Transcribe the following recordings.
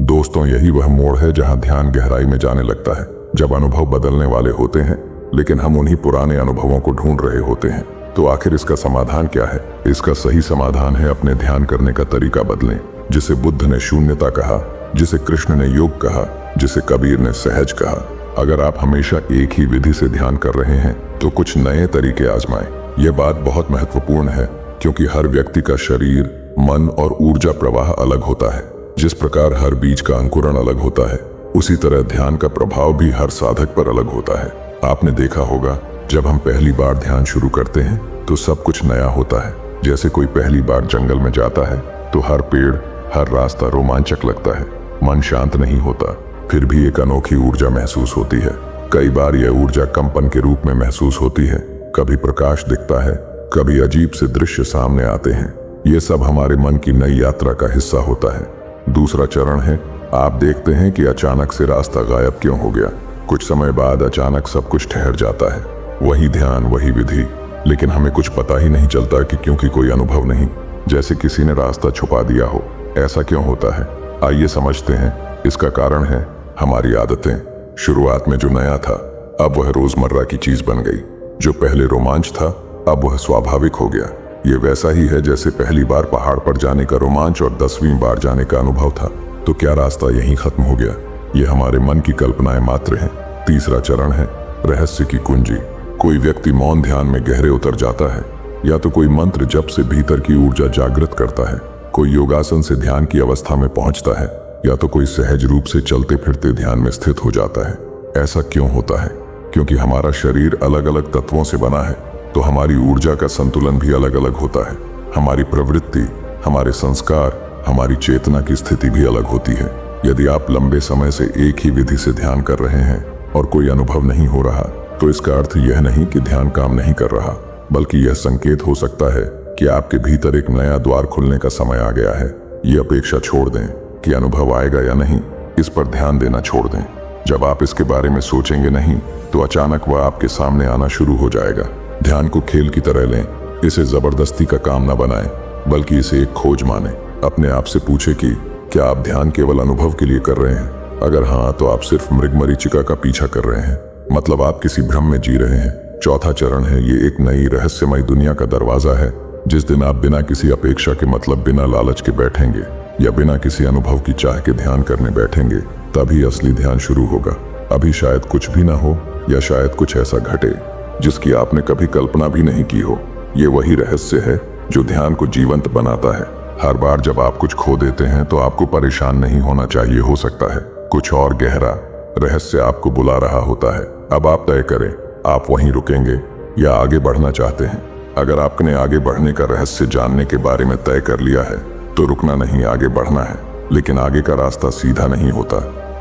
दोस्तों, यही वह मोड़ है जहां ध्यान गहराई में जाने लगता है, जब अनुभव बदलने वाले होते हैं लेकिन हम उन्हीं पुराने अनुभवों को ढूंढ रहे होते हैं। तो आखिर इसका समाधान क्या है? इसका सही समाधान है अपने ध्यान करने का तरीका बदलें। जिसे बुद्ध ने शून्यता कहा, जिसे कृष्ण ने योग कहा, जिसे कबीर ने सहज कहा। अगर आप हमेशा एक ही विधि से ध्यान कर रहे हैं तो कुछ नए तरीके आजमाएं। यह बात बहुत महत्वपूर्ण है क्योंकि हर व्यक्ति का शरीर, मन और ऊर्जा प्रवाह अलग होता है। जिस प्रकार हर बीज का अंकुरण अलग होता है, उसी तरह ध्यान का प्रभाव भी हर साधक पर अलग होता है। आपने देखा होगा, जब हम पहली बार ध्यान शुरू करते हैं तो सब कुछ नया होता है। जैसे कोई पहली बार जंगल में जाता है तो हर पेड़, हर रास्ता रोमांचक लगता है। मन शांत नहीं होता, फिर भी एक अनोखी ऊर्जा महसूस होती है। कई बार यह ऊर्जा कंपन के रूप में महसूस होती है। कभी प्रकाश दिखता है, कभी अजीब से दृश्य सामने आते हैं। ये सब हमारे मन की नई यात्रा का हिस्सा होता है। दूसरा चरण है, आप देखते हैं कि अचानक से रास्ता गायब क्यों हो गया। कुछ समय बाद अचानक सब कुछ ठहर जाता है। वही ध्यान, वही विधि, लेकिन हमें कुछ पता ही नहीं चलता कि क्योंकि कोई अनुभव नहीं, जैसे किसी ने रास्ता छुपा दिया हो। ऐसा क्यों होता है? आइए समझते हैं। इसका कारण है हमारी आदतें। शुरुआत में जो नया था, अब वह रोजमर्रा की चीज बन गई। जो पहले रोमांच था, अब वह स्वाभाविक हो गया। ये वैसा ही है जैसे पहली बार पहाड़ पर जाने का रोमांच और 10वीं बार जाने का अनुभव था। तो क्या रास्ता यहीं खत्म हो गया? ये हमारे मन की कल्पनाएं मात्र हैं। तीसरा चरण है रहस्य की कुंजी। कोई व्यक्ति मौन ध्यान में गहरे उतर जाता है, या तो कोई मंत्र जप से भीतर की ऊर्जा जागृत करता है, कोई योगासन से ध्यान की अवस्था में पहुंचता है, या तो कोई सहज रूप से चलते फिरते ध्यान में स्थित हो जाता है। ऐसा क्यों होता है? क्योंकि हमारा शरीर अलग अलग तत्वों से बना है, तो हमारी ऊर्जा का संतुलन भी अलग अलग होता है। हमारी प्रवृत्ति, हमारे संस्कार, हमारी चेतना की स्थिति भी अलग होती है। यदि आप लंबे समय से एक ही विधि से ध्यान कर रहे हैं और कोई अनुभव नहीं हो रहा, तो इसका अर्थ यह नहीं कि ध्यान काम नहीं कर रहा, बल्कि यह संकेत हो सकता है कि आपके भीतर एक नया द्वार खुलने का समय आ गया है। ये अपेक्षा छोड़ दें कि अनुभव आएगा या नहीं, इस पर ध्यान देना छोड़ दें। जब आप इसके बारे में सोचेंगे नहीं, तो अचानक वह आपके सामने आना शुरू हो जाएगा। ध्यान को खेल की तरह लें। इसे जबरदस्ती का काम न बनाएं, बल्कि इसे एक खोज माने। अपने आप से पूछे कि क्या आप ध्यान केवल अनुभव के लिए कर रहे हैं? अगर हाँ, तो आप सिर्फ मृगमरीचिका का पीछा कर रहे हैं, मतलब आप किसी भ्रम में जी रहे हैं। चौथा चरण है, ये एक नई रहस्यमय दुनिया का दरवाजा है। जिस दिन आप बिना किसी अपेक्षा के, मतलब बिना लालच के बैठेंगे या बिना किसी अनुभव की चाह के ध्यान करने बैठेंगे, तभी असली ध्यान शुरू होगा। अभी शायद कुछ भी ना हो, या शायद कुछ ऐसा घटे जिसकी आपने कभी कल्पना भी नहीं की हो। ये वही रहस्य है जो ध्यान को जीवंत बनाता है। हर बार जब आप कुछ खो देते हैं तो आपको परेशान नहीं होना चाहिए। हो सकता है कुछ और गहरा रहस्य आपको बुला रहा होता है। अब आप तय करें, आप वहीं रुकेंगे या आगे बढ़ना चाहते हैं। अगर आपने आगे बढ़ने का रहस्य जानने के बारे में तय कर लिया है, तो रुकना नहीं, आगे बढ़ना है। लेकिन आगे का रास्ता सीधा नहीं होता,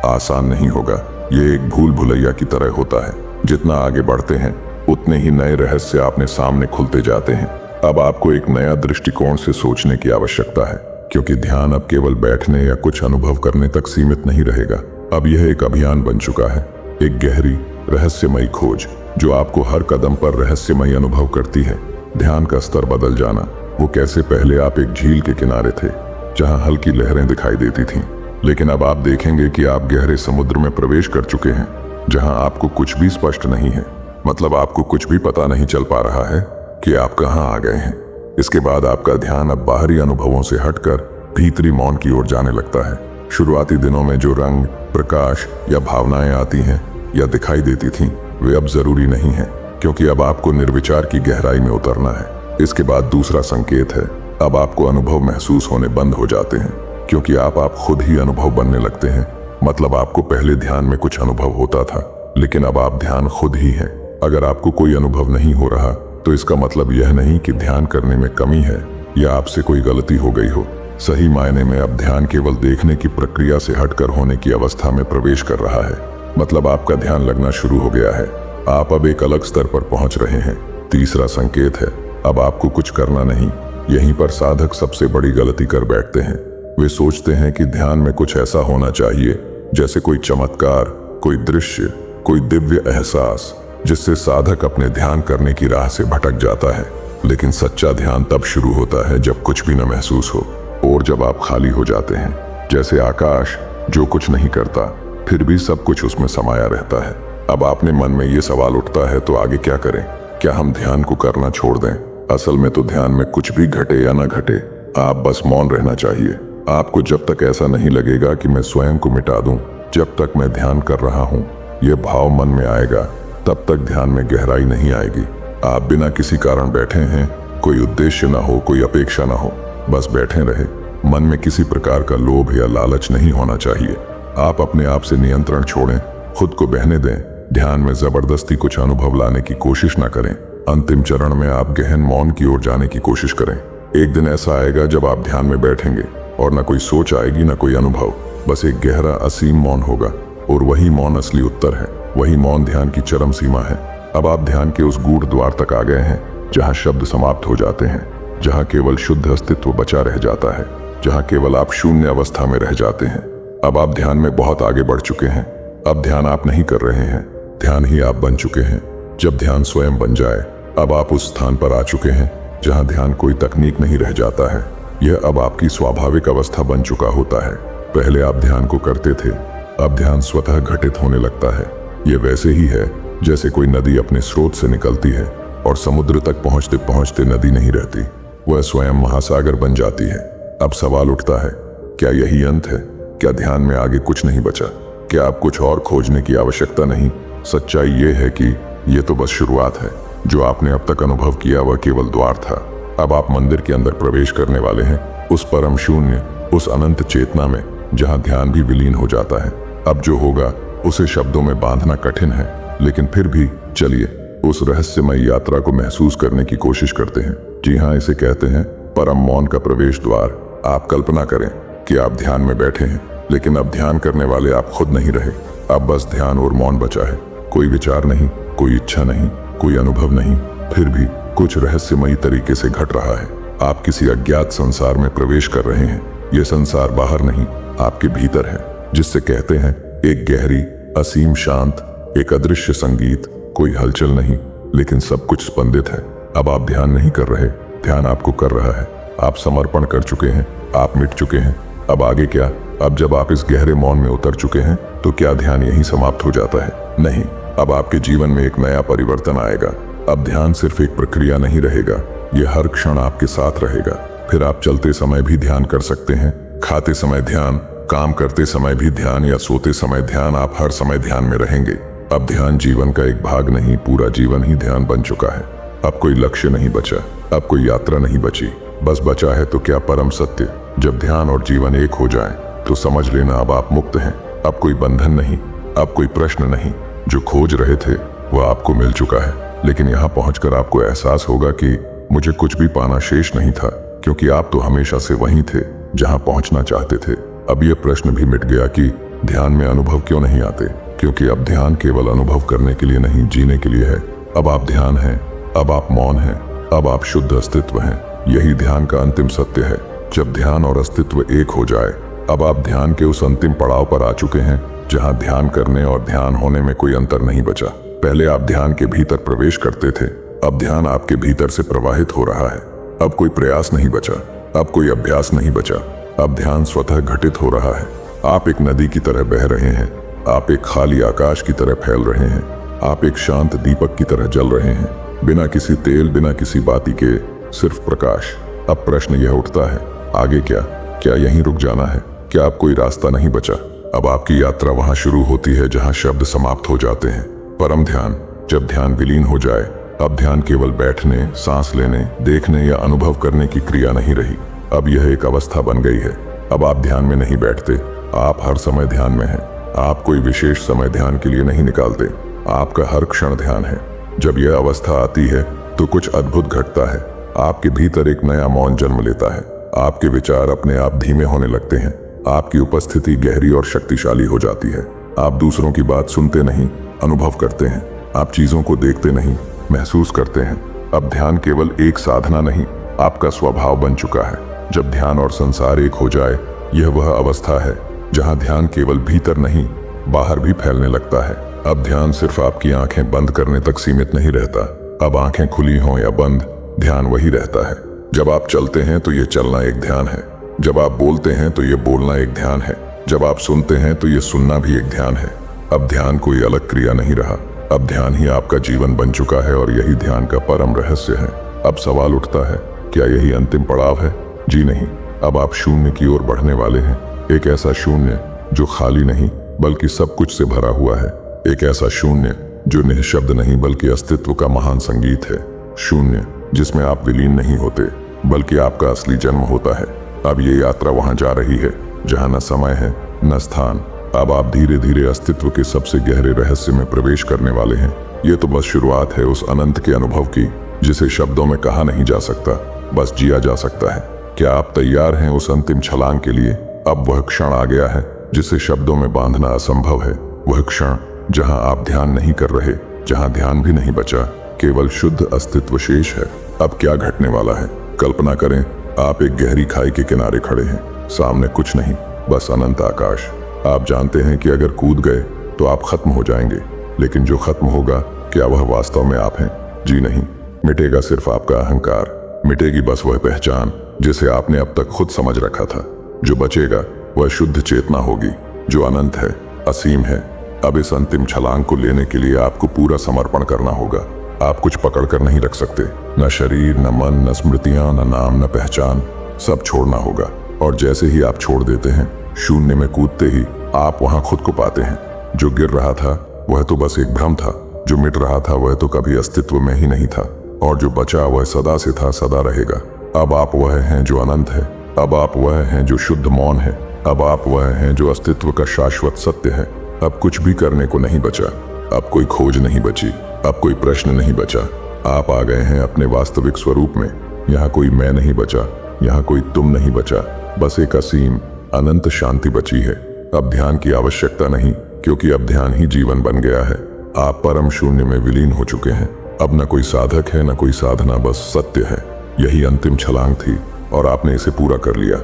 आसान नहीं होगा। ये एक भूल भुलैया की तरह होता है। जितना आगे बढ़ते हैं, उतने ही नए रहस्य अपने सामने खुलते जाते हैं। अब आपको एक नया दृष्टिकोण से सोचने की आवश्यकता है, क्योंकि ध्यान अब केवल बैठने या कुछ अनुभव करने तक सीमित नहीं रहेगा। अब यह एक अभियान बन चुका है, एक गहरी रहस्यमयी खोज जो आपको हर कदम पर रहस्यमयी अनुभव करती है। ध्यान का स्तर बदल जाना। वो कैसे? पहले आप एक झील के किनारे थे जहां हल्की लहरें दिखाई देती थीं, लेकिन अब आप देखेंगे कि आप गहरे समुद्र में प्रवेश कर चुके हैं, जहां आपको कुछ भी स्पष्ट नहीं है। मतलब आपको कुछ भी पता नहीं चल पा रहा है कि आप कहां आ गए हैं। इसके बाद आपका ध्यान अब बाहरी अनुभवों से हटकर भीतरी मौन की ओर जाने लगता है। शुरुआती दिनों में जो रंग, प्रकाश या भावनाएं आती हैं या दिखाई देती थीं, वे अब जरूरी नहीं है, क्योंकि अब आपको निर्विचार की गहराई में उतरना है। इसके बाद दूसरा संकेत है, अब आपको अनुभव महसूस होने बंद हो जाते हैं, क्योंकि आप खुद ही अनुभव बनने लगते हैं। मतलब आपको पहले ध्यान में कुछ अनुभव होता था, लेकिन अब आप ध्यान खुद ही हैं। अगर आपको कोई अनुभव नहीं हो रहा, तो इसका मतलब यह नहीं कि ध्यान करने में कमी है या आपसे कोई गलती हो गई हो। सही मायने में अब ध्यान केवल देखने की प्रक्रिया से हटकर होने की अवस्था में प्रवेश कर रहा है। मतलब आपका ध्यान लगना शुरू हो गया है। आप अब एक अलग स्तर पर पहुंच रहे हैं। तीसरा संकेत है, अब आपको कुछ करना नहीं। यहीं पर साधक सबसे बड़ी गलती कर बैठते हैं। वे सोचते हैं कि ध्यान में कुछ ऐसा होना चाहिए, जैसे कोई चमत्कार, कोई दृश्य, कोई दिव्य एहसास, जिससे साधक अपने ध्यान करने की राह से भटक जाता है। लेकिन सच्चा ध्यान तब शुरू होता है जब कुछ भी न महसूस हो, और जब आप खाली हो जाते हैं। जैसे आकाश जो कुछ नहीं करता फिर भी सब कुछ उसमें समाया रहता है। अब आपने मन में ये सवाल उठता है तो आगे क्या करें? क्या हम ध्यान को करना छोड़ दें? असल में तो ध्यान में कुछ भी घटे या ना घटे, आप बस मौन रहना चाहिए। आपको जब तक ऐसा नहीं लगेगा कि मैं स्वयं को मिटा दूं, जब तक मैं ध्यान कर रहा हूं, ये भाव मन में आएगा, तब तक ध्यान में गहराई नहीं आएगी। आप बिना किसी कारण बैठे हैं, कोई उद्देश्य ना हो, कोई अपेक्षा ना हो, बस बैठे रहे। मन में किसी प्रकार का लोभ या लालच नहीं होना चाहिए। आप अपने आप से नियंत्रण छोड़ें, खुद को बहने दें। ध्यान में जबरदस्ती कुछ अनुभव लाने की कोशिश ना करें। अंतिम चरण में आप गहन मौन की ओर जाने की कोशिश करें। एक दिन ऐसा आएगा जब आप ध्यान में बैठेंगे और न कोई सोच आएगी, न कोई अनुभव, बस एक गहरा असीम मौन होगा। और वही मौन असली उत्तर है, वही मौन ध्यान की चरम सीमा है। अब आप ध्यान के उस गूढ़ द्वार तक आ गए हैं जहाँ शब्द समाप्त हो जाते हैं, जहाँ केवल शुद्ध अस्तित्व बचा रह जाता है, जहाँ केवल आप शून्य अवस्था में रह जाते हैं। अब आप ध्यान में बहुत आगे बढ़ चुके हैं। अब ध्यान आप नहीं कर रहे हैं, ध्यान ही आप बन चुके हैं। जब ध्यान स्वयं बन जाए, अब आप उस स्थान पर आ चुके हैं जहां ध्यान कोई तकनीक नहीं रह जाता है। यह अब आपकी स्वाभाविक अवस्था बन चुका होता है। पहले आप ध्यान को करते थे, अब ध्यान स्वतः घटित होने लगता है। यह वैसे ही है जैसे कोई नदी अपने स्रोत से निकलती है और समुद्र तक पहुंचते पहुंचते नदी नहीं रहती, वह स्वयं महासागर बन जाती है। अब सवाल उठता है, क्या यही अंत है? क्या ध्यान में आगे कुछ नहीं बचा? क्या आप कुछ और खोजने की आवश्यकता नहीं? सच्चाई ये है कि ये तो बस शुरुआत है। जो आपने अब तक अनुभव किया वह केवल द्वार था। अब आप मंदिर के अंदर प्रवेश करने वाले हैं, उस परम शून्य, उस अनंत चेतना में जहां ध्यान भी विलीन हो जाता है। अब जो होगा उसे शब्दों में बांधना कठिन है, लेकिन फिर भी चलिए उस रहस्यमय यात्रा को महसूस करने की कोशिश करते हैं। जी हाँ, इसे कहते हैं परम मौन का प्रवेश द्वार। आप कल्पना करें कि आप ध्यान में बैठे हैं, लेकिन अब ध्यान करने वाले आप खुद नहीं रहे। अब बस ध्यान और मौन बचा है। कोई विचार नहीं, कोई इच्छा नहीं, कोई अनुभव नहीं, फिर भी कुछ रहस्यमयी तरीके से घट रहा है। आप किसी अज्ञात संसार में प्रवेश कर रहे हैं। यह संसार बाहर नहीं, आपके भीतर है, जिससे कहते हैं एक गहरी, असीम शांत, एक अदृश्य संगीत। कोई हलचल नहीं, लेकिन सब कुछ स्पंदित है। अब आप ध्यान नहीं कर रहे, ध्यान आपको कर रहा है। आप समर्पण कर चुके हैं, आप मिट चुके हैं। अब आगे क्या? अब जब आप इस गहरे मौन में उतर चुके हैं, तो क्या ध्यान यहीं समाप्त हो जाता है? नहीं, अब आपके जीवन में एक नया परिवर्तन आएगा। अब ध्यान सिर्फ एक प्रक्रिया नहीं रहेगा, यह हर क्षण आपके साथ रहेगा। फिर आप चलते समय भी ध्यान कर सकते हैं, खाते समय ध्यान, काम करते समय भी ध्यान, या सोते समय ध्यान। आप हर समय ध्यान में रहेंगे। अब ध्यान जीवन का एक भाग नहीं, पूरा जीवन ही ध्यान बन चुका है। अब कोई लक्ष्य नहीं बचा, अब कोई यात्रा नहीं बची, बस बचा है तो क्या परम सत्य। जब ध्यान और जीवन एक हो जाए तो समझ लेना अब आप मुक्त हैं। अब कोई बंधन नहीं, अब कोई प्रश्न नहीं। जो खोज रहे थे वह आपको मिल चुका है, लेकिन यहाँ पहुंचकर आपको एहसास होगा कि मुझे कुछ भी पाना शेष नहीं था, क्योंकि आप तो हमेशा से वहीं थे जहाँ पहुंचना चाहते थे। अब यह प्रश्न भी मिट गया कि ध्यान में अनुभव क्यों नहीं आते, क्योंकि अब ध्यान केवल अनुभव करने के लिए नहीं, जीने के लिए है। अब आप ध्यान हैं, अब आप मौन हैं, अब आप शुद्ध अस्तित्व हैं। यही ध्यान का अंतिम सत्य है। जब ध्यान और अस्तित्व एक हो जाए, अब आप ध्यान के उस अंतिम पड़ाव पर आ चुके हैं जहां ध्यान करने और ध्यान होने में कोई अंतर नहीं बचा। पहले आप ध्यान के भीतर प्रवेश करते थे, अब ध्यान आपके भीतर से प्रवाहित हो रहा है। अब कोई प्रयास नहीं बचा, अब कोई अभ्यास नहीं बचा, अब ध्यान स्वतः घटित हो रहा है। आप एक नदी की तरह बह रहे हैं, आप एक खाली आकाश की तरह फैल रहे हैं, आप एक शांत दीपक की तरह जल रहे हैं, बिना किसी तेल, बिना किसी बाती के, सिर्फ प्रकाश। अब प्रश्न यह उठता है, आगे क्या? क्या यहीं रुक जाना है? क्या अब कोई रास्ता नहीं बचा? अब आपकी यात्रा वहां शुरू होती है जहां शब्द समाप्त हो जाते हैं। परम ध्यान। जब ध्यान विलीन हो जाए, अब ध्यान केवल बैठने, सांस लेने, देखने या अनुभव करने की क्रिया नहीं रही। अब यह एक अवस्था बन गई है। अब आप ध्यान में नहीं बैठते, आप हर समय ध्यान में हैं। आप कोई विशेष समय ध्यान के लिए नहीं निकालते, आपका हर क्षण ध्यान है। जब यह अवस्था आती है तो कुछ अद्भुत घटता है। आपके भीतर एक नया मौन जन्म लेता है। आपके विचार अपने आप धीमे होने लगते हैं। आपकी उपस्थिति गहरी और शक्तिशाली हो जाती है। आप दूसरों की बात सुनते नहीं, अनुभव करते हैं। आप चीजों को देखते नहीं, महसूस करते हैं। अब ध्यान केवल एक साधना नहीं, आपका स्वभाव बन चुका है। जब ध्यान और संसार एक हो जाए, यह वह अवस्था है जहां ध्यान केवल भीतर नहीं, बाहर भी फैलने लगता है। अब ध्यान सिर्फ आपकी आंखें बंद करने तक सीमित नहीं रहता। अब आंखें खुली हों या बंद, ध्यान वही रहता है। जब आप चलते हैं तो ये चलना एक ध्यान है, जब आप बोलते हैं तो ये बोलना एक ध्यान है, जब आप सुनते हैं तो ये सुनना भी एक ध्यान है। अब ध्यान कोई अलग क्रिया नहीं रहा, अब ध्यान ही आपका जीवन बन चुका है और यही ध्यान का परम रहस्य है। अब सवाल उठता है, क्या यही अंतिम पड़ाव है? जी नहीं, अब आप शून्य की ओर बढ़ने वाले हैं। एक ऐसा शून्य जो खाली नहीं बल्कि सब कुछ से भरा हुआ है। एक ऐसा शून्य जो निःशब्द नहीं बल्कि अस्तित्व का महान संगीत है। शून्य जिसमें आप विलीन नहीं होते बल्कि आपका असली जन्म होता है। अब ये यात्रा वहां जा रही है जहां न समय है न स्थान। अब आप धीरे धीरे अस्तित्व के सबसे गहरे रहस्य में प्रवेश करने वाले हैं। ये तो बस शुरुआत है उस अनंत के अनुभव की जिसे शब्दों में कहा नहीं जा सकता, बस जिया जा सकता है। क्या आप तैयार हैं उस अंतिम छलांग के लिए? अब वह क्षण आ गया है जिसे शब्दों में बांधना असंभव है। वह क्षण जहां आप ध्यान नहीं कर रहे, जहां ध्यान भी नहीं बचा, केवल शुद्ध अस्तित्व शेष है। अब क्या घटने वाला है? कल्पना करें, आप एक गहरी खाई के किनारे खड़े हैं। सामने कुछ नहीं, बस अनंत आकाश। आप जानते हैं कि अगर कूद गए तो आप खत्म हो जाएंगे, लेकिन जो खत्म होगा, क्या वह वास्तव में आप हैं? जी नहीं, मिटेगा सिर्फ आपका अहंकार, मिटेगी बस वह पहचान जिसे आपने अब तक खुद समझ रखा था। जो बचेगा वह शुद्ध चेतना होगी जो अनंत है, असीम है। अब इस अंतिम छलांग को लेने के लिए आपको पूरा समर्पण करना होगा। आप कुछ पकड़ कर नहीं रख सकते, न शरीर, न मन, न स्मृतियां, न नाम, न पहचान। सब छोड़ना होगा। और जैसे ही आप छोड़ देते हैं, शून्य में कूदते ही आप वहां खुद को पाते हैं। जो गिर रहा था वह तो बस एक भ्रम था, जो मिट रहा था वह तो कभी अस्तित्व में ही नहीं था, और जो बचा वह सदा से था, सदा रहेगा। अब आप वह हैं जो अनंत है, अब आप वह हैं जो शुद्ध मौन है, अब आप वह हैं जो अस्तित्व का शाश्वत सत्य है। अब कुछ भी करने को नहीं बचा, अब कोई खोज नहीं बची, अब कोई प्रश्न नहीं बचा। आप आ गए हैं अपने वास्तविक स्वरूप में। यहाँ कोई मैं नहीं बचा, यहाँ कोई तुम नहीं बचा, बस एक असीम अनंत शांति बची है। अब ध्यान की आवश्यकता नहीं, क्योंकि अब ध्यान ही जीवन बन गया है। आप परम शून्य में विलीन हो चुके हैं। अब न कोई साधक है, न कोई साधना, बस सत्य है। यही अंतिम छलांग थी और आपने इसे पूरा कर लिया।